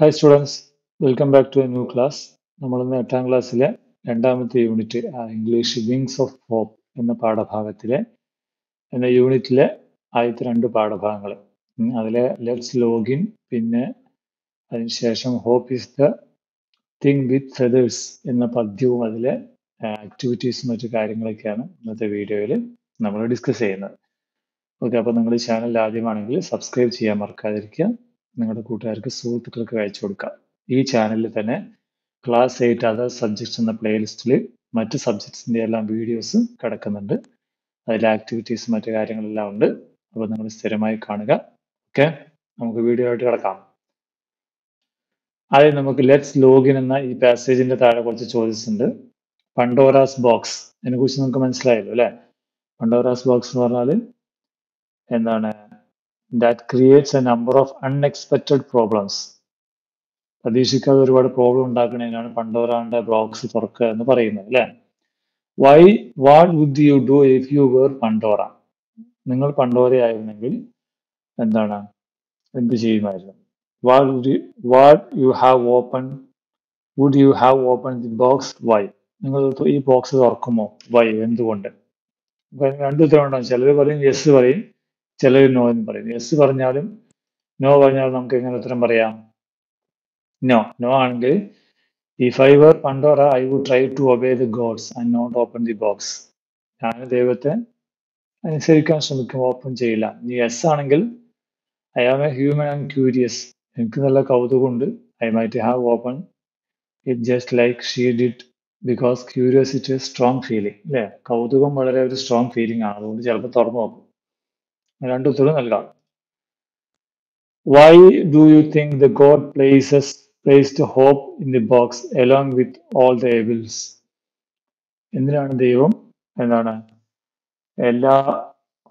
Hi students, welcome back to a new class. നമ്മൾ ഇന്ന് 8ാം ക്ലാസ്സിലെ രണ്ടാമത്തെ unit English wings of hope എന്ന പാഠഭാഗത്തിലെ യൂണിറ്റിലെ ആദ്യത്തെ രണ്ട് പാഠഭാഗങ്ങൾ അതിലെ ലെറ്റ്സ് ലോഗിൻ പിന്നെ അതിനുശേഷം hope is the thing with feathers എന്ന പദ്യവും അതിലെ ആക്ടിവിറ്റീസും മറ്റു കാര്യങ്ങളൊക്കെയാണ് ഇന്നത്തെ വീഡിയോയിൽ നമ്മൾ ഡിസ്കസ് ചെയ്യുന്നത്. ഓക്കെ, അപ്പോൾ നിങ്ങൾ ഈ ചാനൽ ആദ്യമാണെങ്കിൽ സബ്സ്ക്രൈബ് ചെയ്യാൻ മറക്കാതിരിക്കുക. നിങ്ങളുടെ കൂട്ടുകാർക്ക് സുഹൃത്തുക്കൾക്ക് അയച്ചു കൊടുക്കുക. ഈ ചാനലിൽ തന്നെ ക്ലാസ് 8 അതർ സബ്ജക്ട്സ് എന്ന പ്ലേലിസ്റ്റിൽ മറ്റ് സബ്ജക്ട്സിൻ്റെ എല്ലാം വീഡിയോസ് കിടക്കുന്നുണ്ട്. അതിൽ ആക്ടിവിറ്റീസ് മറ്റു കാര്യങ്ങളെല്ലാം ഉണ്ട്. അപ്പോൾ നിങ്ങൾ സ്ഥിരമായി കാണുക. ഓക്കെ, നമുക്ക് വീഡിയോ ആയിട്ട് കിടക്കാം. ആദ്യം നമുക്ക് ലെറ്റ്സ് ലോഗിൻ എന്ന ഈ പാസേജിന്റെ താഴെ കുറച്ച് ചോയ്സ് ഉണ്ട്. പണ്ടോറാസ് ബോക്സ്, അതിനെക്കുറിച്ച് നമുക്ക് മനസ്സിലായല്ലോ അല്ലേ? പണ്ടോറാസ് ബോക്സ് എന്ന് പറഞ്ഞാൽ എന്താണ്? That creates A number of unexpected problems. പ്രതീക്ഷിക്കാതെ ഒരുപാട് പ്രോബ്ലം ഉണ്ടാക്കുന്നതിനാണ് പണ്ടോറാന്റെ ബോക്സ് തുറക്കുക എന്ന് പറയുന്നത് അല്ലേ? What would you do if you were Pandora? നിങ്ങൾ പണ്ടോറയായിരുന്നെങ്കിൽ എന്താണ്, എന്ത് ചെയ്യുമായിരുന്നു? Would you have open the box? Why? നിങ്ങൾ ഈ ബോക്സ് തുറക്കുമോ? വൈ? എന്തുകൊണ്ട്? രണ്ടു ഉത്തരം ഉണ്ടാവും. ചിലർ പറയും യെസ് പറയും, ചിലർ നോ എന്ന് പറയും. യെസ് പറഞ്ഞാലും നോ പറഞ്ഞാലും നമുക്ക് എങ്ങനെ ഉത്തരം പറയാം? നോ ആണെങ്കിൽ if I were Pandora I would try to obey the gods and not open the box. ഞാൻ ദൈവത്തെ അനുസരിക്കാൻ ശ്രമിക്കും, ഓപ്പൺ ചെയ്യില്ല. യെസ് ആണെങ്കിൽ I am a human and curious. എനിക്ക് നല്ല കൗതുകമുണ്ട്. I might have open it just like she did because curiosity is strong feeling അല്ലേ? കൗതുകം വളരെ ഒരു സ്ട്രോങ് ഫീലിംഗ് ആണ്, അതുകൊണ്ട് ചിലപ്പോൾ തുറന്നു നോക്കും. രണ്ടു ഉത്തരവും നൽകാം. Why do you think the God placed hope in the box along with all the evils? എന്തിനാണ് ദൈവം എല്ലാ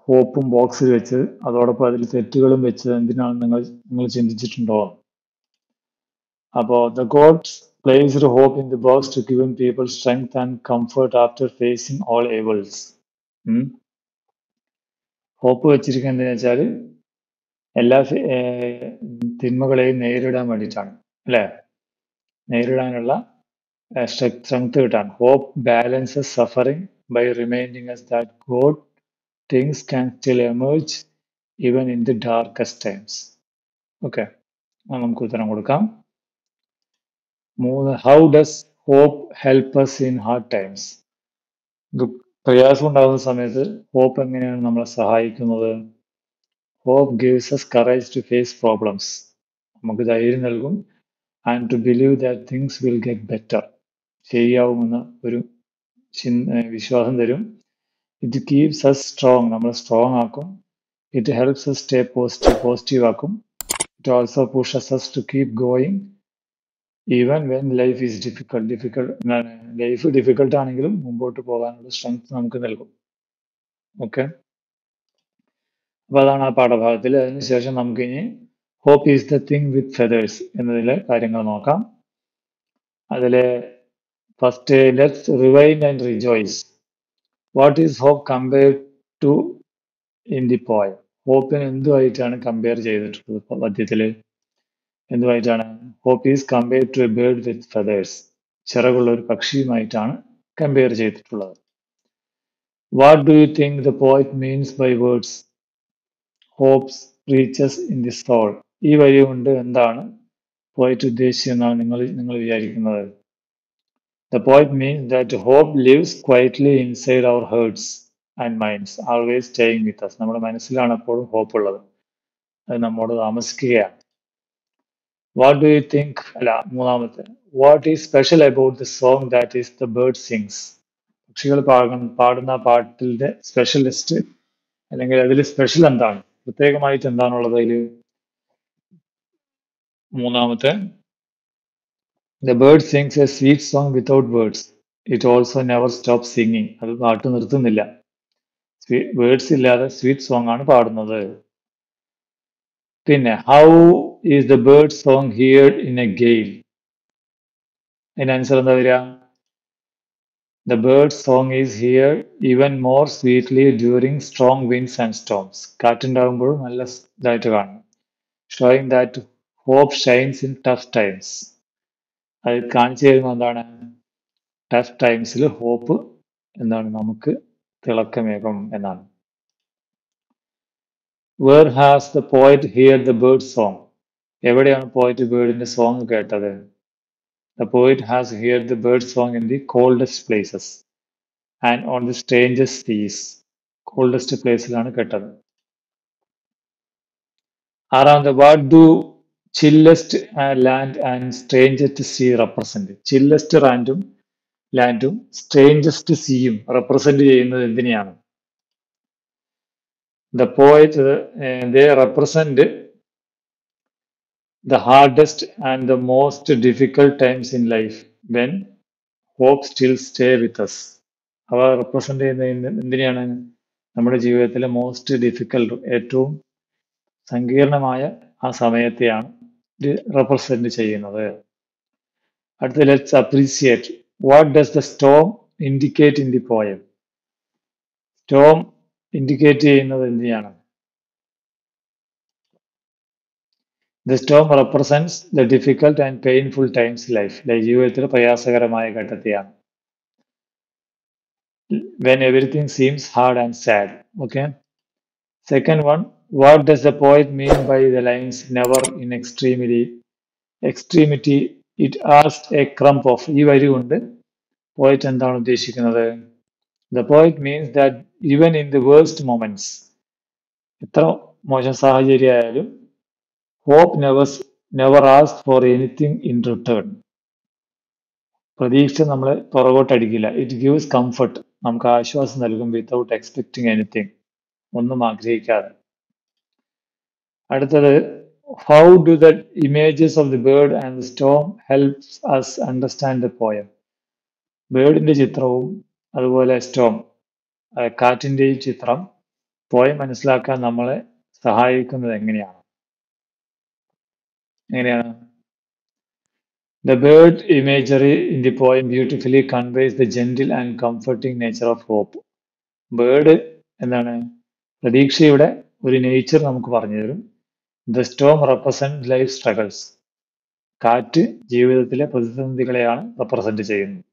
ഹോപ്പും ബോക്സിൽ വെച്ച് അതോടൊപ്പം അതിൽ തെറ്റുകളും വെച്ച് എന്തിനാണ് നിങ്ങൾ ചിന്തിച്ചിട്ടുണ്ടോ? അപ്പോൾ the God placed hope in the box to give people strength and comfort after facing all evils. Hope വെച്ചിരിക്കുന്നത് എന്താണെന്ന് വെച്ചാൽ എല്ലാ തിന്മകളെയും നേരിടാൻ വേണ്ടിയിട്ടാണ് അല്ലേ? നേരിടാനുള്ള സ്ട്രെങ്ത് കിട്ടാൻ. Hope balances suffering by reminding us that good things can still emerge even in the darkest times. Okay, നമുക്ക് ഉത്തരം കൊടുക്കാം. 3, how does hope help us in hard times? പ്രയാസം ഉണ്ടാകുന്ന സമയത്ത് ഹോപ്പ് എങ്ങനെയാണ് നമ്മളെ സഹായിക്കുന്നത്? Hope gives us courage to face problems. നമുക്ക് ധൈര്യം നൽകും. And to believe that things will get better. ശരിയാവുമെന്ന ഒരു വിശ്വാസം തരും. It keeps us strong. നമ്മളെ സ്ട്രോങ് ആക്കും. It helps us stay positive ആക്കും. It also pushes us to keep going even when life is life difficult ആണെങ്കിലും മുമ്പോട്ട് പോകാനുള്ള strength നമുക്ക് നൽകും. ഓക്കെ, അപ്പോൾ അതാണ് ആ പാഠഭാഗത്തിൽ. അതിനുശേഷം നമുക്കിനി hope is the thing with feathers എന്നതിലെ കാര്യങ്ങൾ നോക്കാം. അതിലെ first, let's rewind and rejoice. What is hope compared to in the poem? ഹോപ്പിന് എന്തുമായിട്ടാണ് കമ്പയർ ചെയ്തിട്ടുള്ളത് പദ്യത്തിൽ? എന്തുമായിട്ടാണ്? Hope is compared to a bird with feathers. ചിറകുള്ള ഒരു പക്ഷിയുമായിട്ടാണ് കമ്പയർ ചെയ്തിട്ടുള്ളത്. What do you think the poet means by words hopes reaches in the soul? ഈ വരി കൊണ്ട് എന്താണ് പോയറ്റ് ഉദ്ദേശിച്ചെന്നാണ് നിങ്ങൾ വിചാരിക്കുന്നത്? The poet means that hope lives quietly inside our hearts and minds, always staying with us. നമ്മുടെ മനസ്സിലാണ് എപ്പോഴും hope ഉള്ളത്, അത് നമ്മോട് താമസിക്കുകയാണ്. What do you think? അല്ല, മൂന്നാമത്തെ, what is special about the song that is the bird sings? പക്ഷികൾ പാടുന്ന പാട്ടിന്റെ സ്പെഷ്യലിസ്റ്റ് അല്ലെങ്കിൽ അതിൽ സ്പെഷ്യൽ എന്താണ്, പ്രത്യേകമായിട്ട് എന്താണുള്ളത് അതിൽ? മൂന്നാമത്തെ, the bird sings a sweet song without words. It also never stops singing. അത് പാട്ട് നിർത്തുന്നില്ല. വേർഡ്സ് ഇല്ലാതെ സ്വീറ്റ് സോങ് ആണ് പാടുന്നത്. പിന്നെ how is the bird song heard in a gale? അതിന് ആൻസർ എന്താ വരിക? The bird song is heard even more sweetly during strong winds and storms. കാറ്റുണ്ടാകുമ്പോഴും നല്ല ഇതായിട്ട് കാണും. Showing that hope shines in tough times. അത് കാണിച്ചു തരുന്നത് എന്താണ്? ടഫ് ടൈംസിൽ ഹോപ്പ് എന്താണ് നമുക്ക് തിളക്കമേകും എന്നാണ്. Where has the poet heard the bird song? എവിടെയാണ് പോയിറ്റ് ബേർഡിന്റെ സോങ് കേട്ടത്? The poet has heard the bird song in the coldest places and on the strangest seas. Coldest പ്ലേസിലാണ് കേട്ടത്. ആറാമത്, what do chillest land and strangest sea represent? Chillest ലാൻഡും സ്ട്രേഞ്ചസ്റ്റ് സീയും represent ചെയ്യുന്നത് എന്തിനെയാണ്? The poet, they represent the hardest and the most difficult times in life when hope still stay with us. അവ represent ചെയ്യുന്നത് എന്തിനെയാണ്? നമ്മുടെ ജീവിതത്തിലെ മോസ്റ്റ് ഡിഫിക്കൽട്ട്, ഏറ്റവും സങ്കീർണമായ ആ സമയത്തെയാണ് ഇത് റെപ്രസെന്റ് ചെയ്യുന്നത്. അടുത്ത, let's appreciate. What does the Storm indicate in the poem? Storm indicate ചെയ്യുന്നത് എന്തിനാണ്? The storm represents the difficult and painful times in life. ജീവിതത്തിൽ പ്രയാസകരമായ ഘട്ടത്തെയാണ്. When everything seems hard and sad. Okay. Second one, what does the poet mean by the lines never in extremity it asked a crumb of? ഈ വരി കൊണ്ട് പോയിറ്റ് എന്താണ് ഉദ്ദേശിക്കുന്നത്? The poet means that even in the worst moments, എത്ര മോശം സാഹചര്യമായാലും hope never asks for anything in return. പ്രതീക്ഷ നമ്മളെ പുറകോട്ടടിക്കില്ല. ഇറ്റ് ഗീവ്സ് കംഫർട്ട്, നമുക്ക് ആശ്വാസം നൽകും. വിത്തൗട്ട് എക്സ്പെക്ടിങ് എനിത്തിങ്, ഒന്നും ആഗ്രഹിക്കാതെ. അടുത്തത്, how do the images of the bird and the storm helps us understand the poem? ബേർഡിന്റെ ചിത്രവും അതുപോലെ സ്റ്റോം, കാറ്റിന്റെയും ചിത്രം പോയം മനസ്സിലാക്കാൻ നമ്മളെ സഹായിക്കുന്നത് എങ്ങനെയാണ്? The bird imagery in the poem beautifully conveys the gentle and comforting nature of hope. Bird എന്താണ്? പ്രതീക്ഷയുടെ ഒരു നേച്ചർ നമുക്ക് പറഞ്ഞു തരും. The storm represents life struggles. കാറ്റ് ജീവിതത്തിലെ പ്രതിസന്ധികളെയാണ് റെപ്രസെന്റ് ചെയ്യുന്നത്.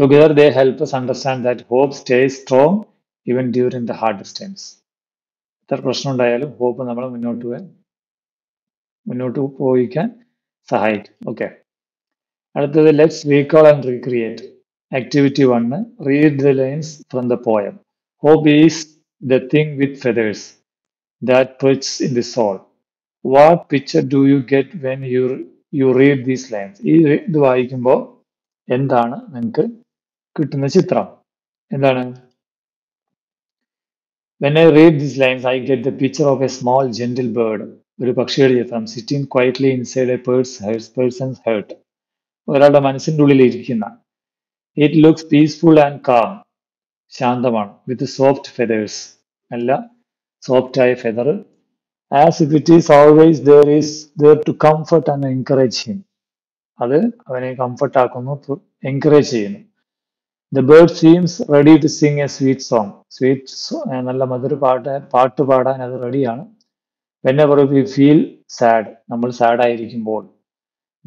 Together they help us understand that hope stays strong even during the hardest times. എത്ര പ്രശ്നം ഉണ്ടായാലും ഹോപ്പ് നമ്മളെ മുന്നോട്ട് പോയിക്കാൻ സഹായിക്കും. ഓക്കെ. അടുത്തത്, let's recall and recreate. Activity 1, read the lines from the poem. Hope is the thing with feathers that perches in the soul. What picture do you get when you read these lines? ഈ ഇത് വായിക്കുമ്പോൾ എന്താണ് നിങ്ങൾക്ക് കിട്ടുന്ന ചിത്രം? എന്താണ്? When I read these lines, I get the picture of a small gentle bird. ഒരു പക്ഷിയുടെ ചിത്രം, sitting quietly inside a person's heart. ഒരാളുടെ മനസ്സിൻ്റെ ഉള്ളിൽ ഇരിക്കുന്ന. It looks peaceful and calm, ശാന്തമാണ്. വിത്ത് സോഫ്റ്റ് ഫെദേഴ്സ്, നല്ല സോഫ്റ്റ് ആയ feather. As if it is always there to comfort and encourage him. അത് അവനെ കംഫർട്ട് ആക്കുന്നു, എൻകറേജ് ചെയ്യുന്നു. The bird seems ready to sing a sweet song. നല്ല മധുര പാട്ട് പാടാൻ അത് റെഡിയാണ്. Whenever we feel sad, നമ്മൾ സാഡ് ആയിരിക്കുമ്പോൾ.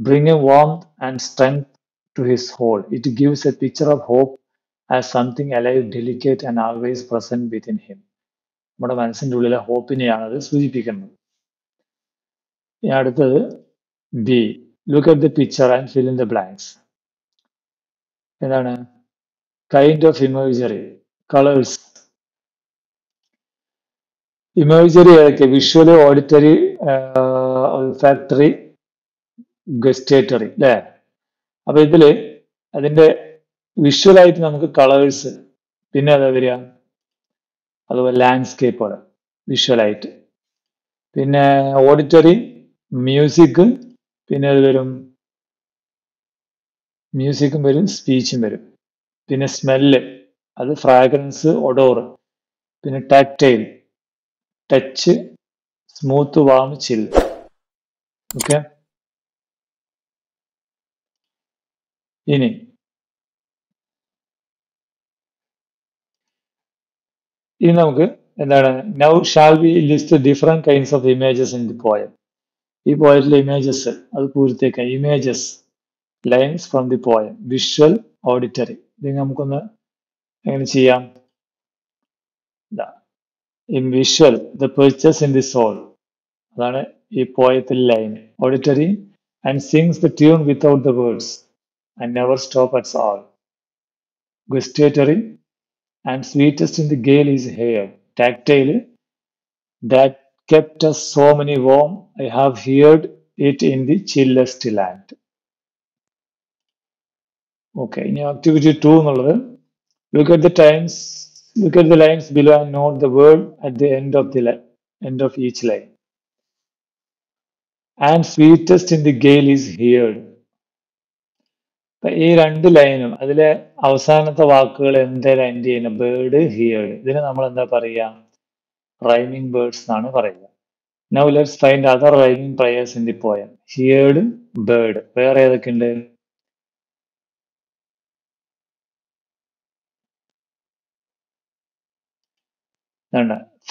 Bringing warmth and strength to his whole. It gives a picture of hope as something alive, delicate and always present within him. നമ്മുടെ മനസ്സിൻ്റെ ഉള്ളിലെ ഹോപ്പിനെയാണ് അത് സൂചിപ്പിക്കുന്നത്. ഇനി അടുത്തത്, B, look at the picture and fill in the blanks. എന്താണ്? Kind of imagery, colours. Imagery ഏതൊക്കെ? Visual, auditory, olfactory, gustatory, അല്ലേ? അപ്പൊ ഇതില് അതിന്റെ വിഷ്വലായിട്ട് നമുക്ക് കളേഴ്സ്, പിന്നെ അതാ വരിക, അതുപോലെ ലാൻഡ്സ്കേപ്പുകൾ വിഷ്വലായിട്ട്, പിന്നെ ഓഡിറ്ററി മ്യൂസിക്, പിന്നെ അത് വരും മ്യൂസിക്കും വരും, സ്പീച്ചും വരും. പിന്നെ സ്മെല്ല്, അത് ഫ്രാഗ്രൻസ്, ഒഡോർ. പിന്നെ tactile, touch, smooth, warm, chill. Okay. ഇനി നമുക്ക് എന്താണ്? Now shall we list different kinds of images in the poem. ഈ പോയറ്റിലെ ഇമേജസ് അത് പൂർത്തിയാക്കാം. Images lines from the poem, visual, auditory. ഇത് നമുക്കൊന്ന് എങ്ങനെ ചെയ്യാം? In visual the perches in the soul, അതാണ് ഈ പോയത്തിലെ line. Auditory and sings the tune without the words and never stop at all. Gustatory and sweetest in the GAIL is hair. Tactile that kept us so many warm, I have heard it in the chillest land. Okay, ഇനി activity 2 എന്നുള്ളത് look at the lines below and note the word at the end of each line. And sweetest in the gale is heard. അപ്പൊ ഈ രണ്ട് ലൈനും അതിലെ അവസാനത്തെ വാക്കുകൾ എന്തായാലും എൻഡ് ചെയ്യുന്ന ബേർഡ് ഹിയർഡ്. ഇതിന് നമ്മൾ എന്താ പറയുക? റൈമിംഗ് ബേർഡ്സ് എന്നാണ് പറയുക. Now let's find other rhyming pairs in the poem. Heard, bird. വേറെ ഏതൊക്കെയുണ്ട്?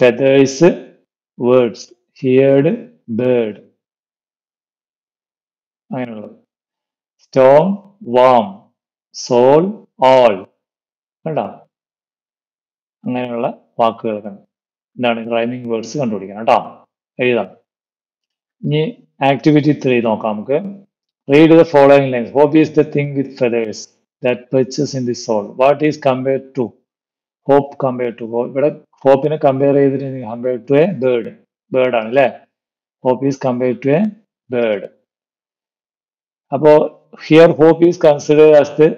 Feathers, words. Heard, bird. അങ്ങനെയുള്ളത്. Storm, warm. Soul, all. കണ്ടോ? അങ്ങനെയുള്ള വാക്കുകൾ കണ്ടു. എന്താണ് റൈമിംഗ് വേർഡ്സ് കണ്ടുപിടിക്കണം കേട്ടോ. എഴുതാം. ഇനി ആക്ടിവിറ്റി 3 നോക്കാം നമുക്ക്. Read the following lines. Hope is the thing with feathers that perches in the soul. What is compared to? Hope compared to. ഇവിടെ ഹോപ്പിനെ കമ്പയർ ചെയ്തിട്ട് compared to a bird. Bird ആണ് അല്ലേ? Hope is compared to a bird. അപ്പോ here hope is considered as the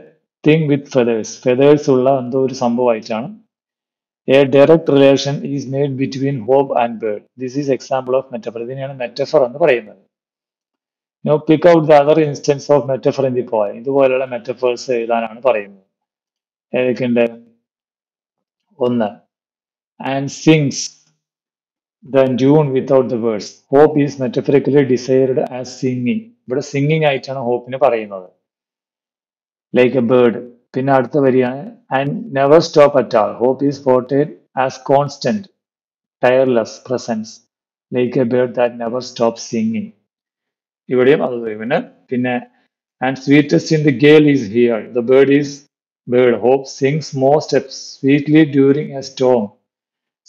thing with feathers. Feathers ഉള്ള എന്തോ ഒരു സംഭവമായിട്ടാണ്. A direct relation is made between hope and bird. This is example of metaphor. ഇതിനെയാണ് metaphor എന്ന് പറയുന്നത്. Now pick out the other instance of metaphor in the poem. ഇതുപോലുള്ള metaphors എഴുതാനാണ് പറയുന്നത്. ഏതൊക്കെയുണ്ട്? ഒന്ന്, and sings the tune without the words. Hope is metaphorically desired as singing. ഇവിടെ singing ആയിട്ടാണ് ഹോപ്പിന് പറയുന്നത്. Like a bird. പിന്നെ അടുത്ത വരിയാണ് and never stop at all. Hope is portrayed as constant tireless presence like a bird that never stop singing. ഇവിടെയും അത് പിന്നെ and sweetest in the gale is here. The bird hope sings most sweetly during a storm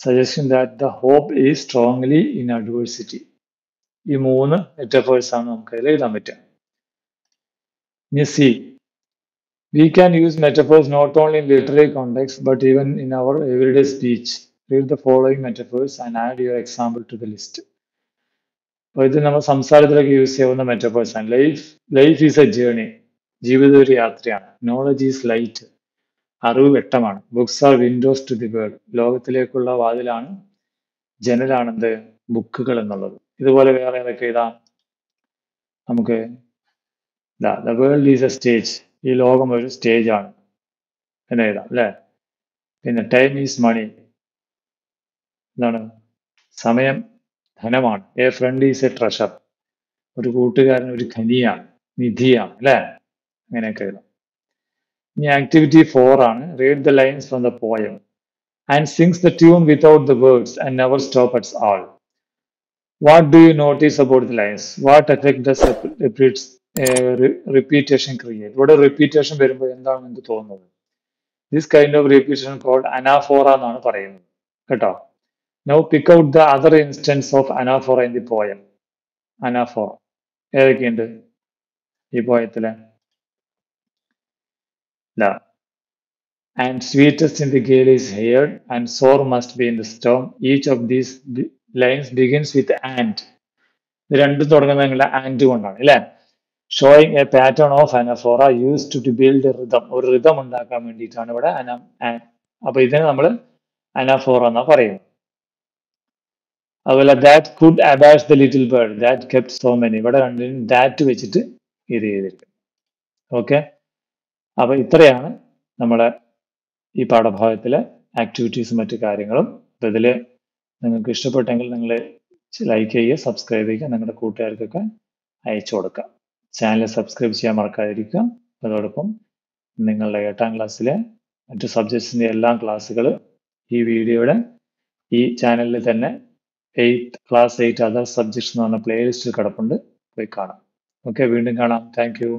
suggestion that the hope is strongly in adversity. ഈ 3 metaphors ആണ് നമുക്ക് അതിൽ എഴുതാൻ പറ്റുക. ഇനി C. We can use metaphors not only in literary context but even in our everyday speech. Read the following metaphors and add your example to the list. അപ്പോൾ ഇത് നമ്മൾ സംസാരത്തിലൊക്കെ യൂസ് ചെയ്യുന്ന മെറ്റഫേഴ്സ് ആണ്. Life is a journey. ജീവിതം ഒരു യാത്രയാണ്. Knowledge is light. അറിവ് വെട്ടമാണ്. Books are windows to the world. ലോകത്തിലേക്കുള്ള വാതിലാണ്, ജനലാണെന്ത്? ബുക്കുകൾ എന്നുള്ളത്. ഇതുപോലെ വേറെ ഏതൊക്കെ ഇതാ നമുക്ക്? The world is a stage. ഈ ലോകം ഒരു സ്റ്റേജ് ആണ് എന്ന് എഴുതാം അല്ലേ? പിന്നെ ടൈം ഈസ് മണി. എന്താണ്? സമയം ധനമാണ്. A friend is a treasure. ഒരു കൂട്ടുകാരൻ ഒരു ഖനിയാണ്, നിധിയാണ് അല്ലേ? അങ്ങനെയൊക്കെ എഴുതാം. ഇനി ആക്ടിവിറ്റി 4 ആണ്. Read the lines from the poem and sings the tune without the words and never stop at all. What do you notice about the lines? What effect does repetition create? ഇവിടെ repetition വരുമ്പോൾ എന്താണ് നിങ്ങൾക്ക് തോന്നുന്നത്? This kind of repetition called anaphora എന്നാണ് പറയുന്നത് കേട്ടോ. Now pick out the other instance of anaphora in the poem. Anaphora ഏതൊക്കെയുണ്ട് ഈ പോയത്തില്? And sweetest in the gale is heard and sore must be in the storm. Each of these lines begins with and. ഇത് രണ്ടും തുടങ്ങുന്നത് and കൊണ്ടാണ് അല്ലേ? Showing a pattern of anaphora used to build rhythm. ഒരു rhythm ഉണ്ടാക്കാൻ വേണ്ടിയിട്ടാണ് ഇവിടെ അപ്പൊ ഇതിനെ നമ്മൾ അനാഫോറ എന്നാ പറയുന്നത്. അതുപോലെ that could abash the little bird that kept so many. ഇവിടെ രണ്ടിനും ദാറ്റ് വെച്ചിട്ട് ഇത് ചെയ്തിരിക്കും. ഓക്കെ, അപ്പൊ ഇത്രയാണ് നമ്മുടെ ഈ പാഠഭാഗത്തിലെ ആക്ടിവിറ്റീസും മറ്റു കാര്യങ്ങളും. അപ്പൊ ഇതിൽ നിങ്ങൾക്ക് ഇഷ്ടപ്പെട്ടെങ്കിൽ നിങ്ങൾ ലൈക്ക് ചെയ്യുക, സബ്സ്ക്രൈബ് ചെയ്യുക, നിങ്ങളുടെ കൂട്ടുകാർക്കൊക്കെ അയച്ചു കൊടുക്കുക. ചാനൽ സബ്സ്ക്രൈബ് ചെയ്യാൻ മറക്കാതിരിക്കുക. അതോടൊപ്പം നിങ്ങളുടെ 8ാം ക്ലാസ്സിലെ മറ്റു സബ്ജക്ട്സിൻ്റെ എല്ലാ ക്ലാസ്സുകൾ ഈ വീഡിയോയുടെ ഈ ചാനലിൽ തന്നെ ക്ലാസ് 8 അതർ സബ്ജക്ട്സ് എന്ന് പറഞ്ഞ പ്ലേലിസ്റ്റിൽ കിടപ്പുണ്ട്. പോയി കാണാം. ഓക്കെ, വീണ്ടും കാണാം. Thank you.